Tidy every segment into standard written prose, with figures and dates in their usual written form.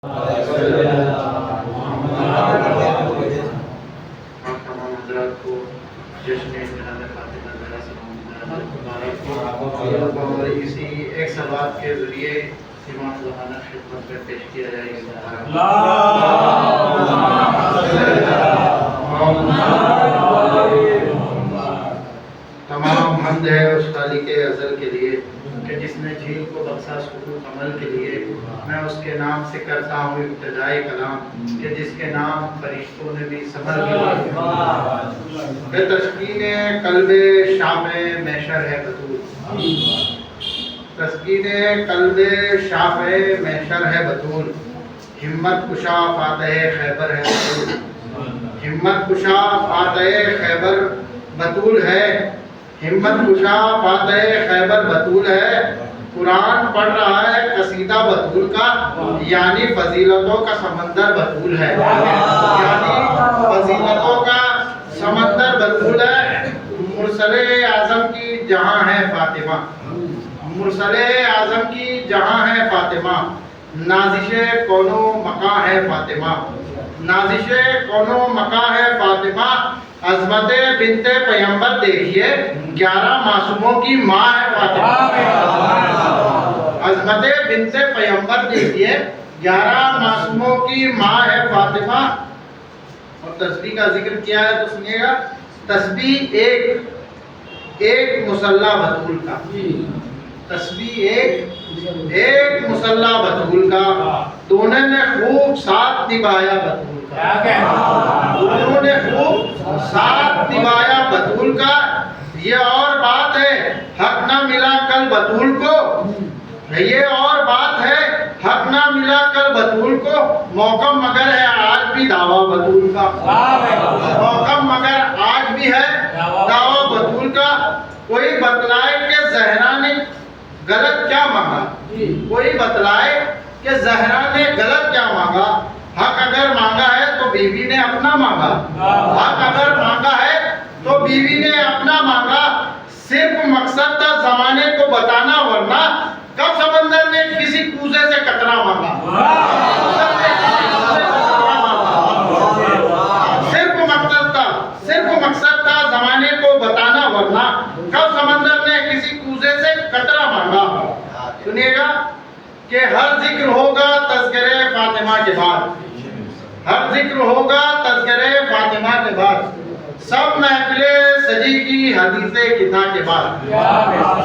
تمام حضرات کو جشن جناب فاطمہ زہرا سے مبارک اور اسی ایک سوات کے ذریعے سیما زمانہ خدمت میں پیش کیا جائے گا۔ تمام حمد ہے اس خالق ازل کے لیے کہ جس نے جھیل کو بخشا سکوت عمل کے لیے۔ میں اس کے نام سے کرتا ہوں ابتدائی کلام کہ جس کے نام فرشتوں نے بھی صبر کیا۔ کہ تسکین قلب شام محشر ہے بطول، تسکین قلب شام محشر ہے بطول، ہمت کشا فاتح خیبر ہے بطول، ہمت کشا فاتح خیبر بطول ہے، ہمت کشا فاتح خیبر بطول ہے۔ قرآن پڑھ رہا ہے قصیدہ بطول کا، یعنی فضیلتوں کا سمندر بطول ہے، یعنی فضیلتوں کا سمندر بطول ہے۔ مرسل اعظم کی جہاں ہے فاطمہ، مرسل اعظم کی جہاں ہے فاطمہ، نازش کونو مقاں ہے فاطمہ، نازش کونو مقاں ہے فاطمہ۔ عظمت بنت پیغمبر دیکھیے 11 معصوموں کی ماں ہے فاطمہ، عظمت بنت پیغمبر دیکھیے 11 معصوموں کی ماں ہے فاطمہ۔ اور تسبیح کا ذکر کیا ہے تو سنیے گا، تسبیح ایک مصلی بطول کا، تسبیح ایک مصلی بطول کا، دونوں نے خوب ساتھ نبھایا بطول کا، دونوں نے خوب ساتھ نبھایا بطول کا۔ یہ اور بات ہے حق نہ ملا کل بطول کو، یہ اور بات ہے حق نہ ملا کل بطول کو، موقع مگر ہے آج بھی دعویٰ بطول کا، موقع مگر آج بھی ہے دعویٰ بطول کا۔ کوئی بتلائے کہ زہرا نے غلط کیا مانگا، کوئی بتلائے کہ زہرا نے غلط کیا مانگا۔ حق اگر مانگا ہے تو بیوی نے اپنا مانگا، حق اگر مانگا ہے تو بیوی نے اپنا مانگا، صرف مقصد تھا زمانے کو بتانا، ورنہ کب سمندر نے کسی کوزے سے قطرہ مانگا، صرف مقصد تھا زمانے کو بتانا، ورنہ کب سمندر نے کسی کوزے سے قطرہ مانگا۔ سنیے گا کہ ہر ذکر ہوگا تذکرے فاطمہ کے بعد، ہر ذکر ہوگا تذکرے فاطمہ کے بعد، سب محفلیں سجے گی حدیث کسا کے بعد،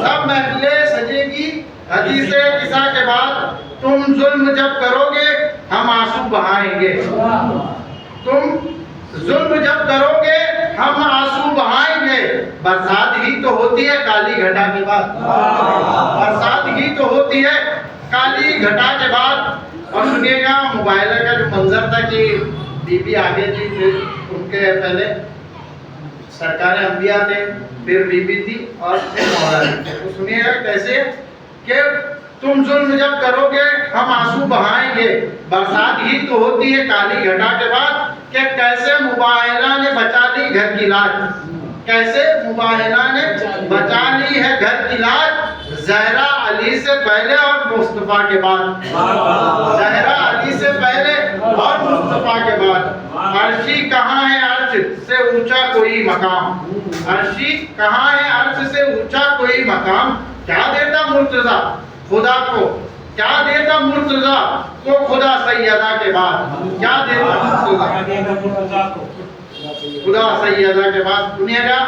سب محفلیں سجے گی حدیث کسا کے بعد۔ تم ظلم جب کرو گے ہم آنسو بہائیں گے، تم ظلم جب کرو گے ہم آنسو بہائیں گے۔ برسات ہی تو ہوتی ہے کالی گھٹا کے بعد، برسات ہی تو ہوتی ہے کالی گھٹا کے بعد۔ اور سنیے گا مباہلہ کا جو منظر تھا کہ بی بی آگے تھی، پھر ان کے پہلے سرکار انبیاء تھے، پھر بی بی تھی اور پھر مولا تھی۔ تو سنیے گا کیسے کہ تم ظلم جب کرو گے ہم آنسو بہائیں گے، برسات ہی تو ہوتی ہے کالی گھٹا کے بعد۔ کہ کیسے مباہلہ نے بچا لی گھر کی لاج، کیسے مباہلہ نے بچا لی ہے گھر کی لاج، زہرا علی سے پہلے اور مصطفیٰ کے بعد، زہرا علی سے پہلے اور مصطفیٰ کے بعد۔ عرشی کہاں ہے عرش سے اونچا کوئی مقام، عرشی کہاں ہے عرش سے اونچا کوئی مقام۔ کیا دیتا مرتضیٰ خدا کو، کیا دیتا مرتضیٰ کو خدا سیدہ کے بعد، کیا دیتا مرتضیٰ کو خدا سیدہ کے بعد۔ سنیے گا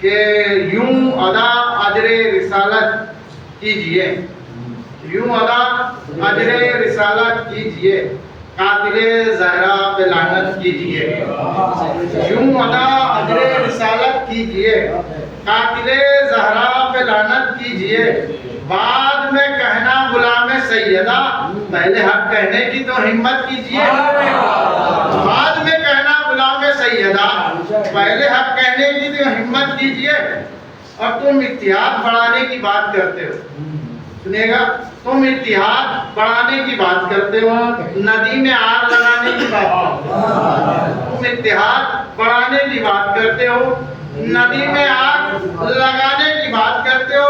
کہ یوں ادا اجر رسالت کیجئے، یوں ادا اجر رسالت کیجئے، قاتل زہرا پہ لعنت کیجئے، یوں ادا اجر رسالت کیجئے، قاتل زہرا پہ لعنت کیجئے۔ بعد میں کہنا غلام سیدہ، پہلے حق کہنے کی تو ہمت کیجئے، بعد میں کہنا غلام سیدہ، پہلے حق کہنے کی تو ہمت کیجئے۔ اور تم اتحاد بڑھانے کی بات کرتے ہو، سنیے گا، تم اتحاد بڑھانے کی بات کرتے ہو، ندی میں آگ لگانے کی بات کرتے ہو، تم اتحاد بڑھانے کی بات کرتے ہو، ندی میں آگ لگانے کی بات کرتے ہو۔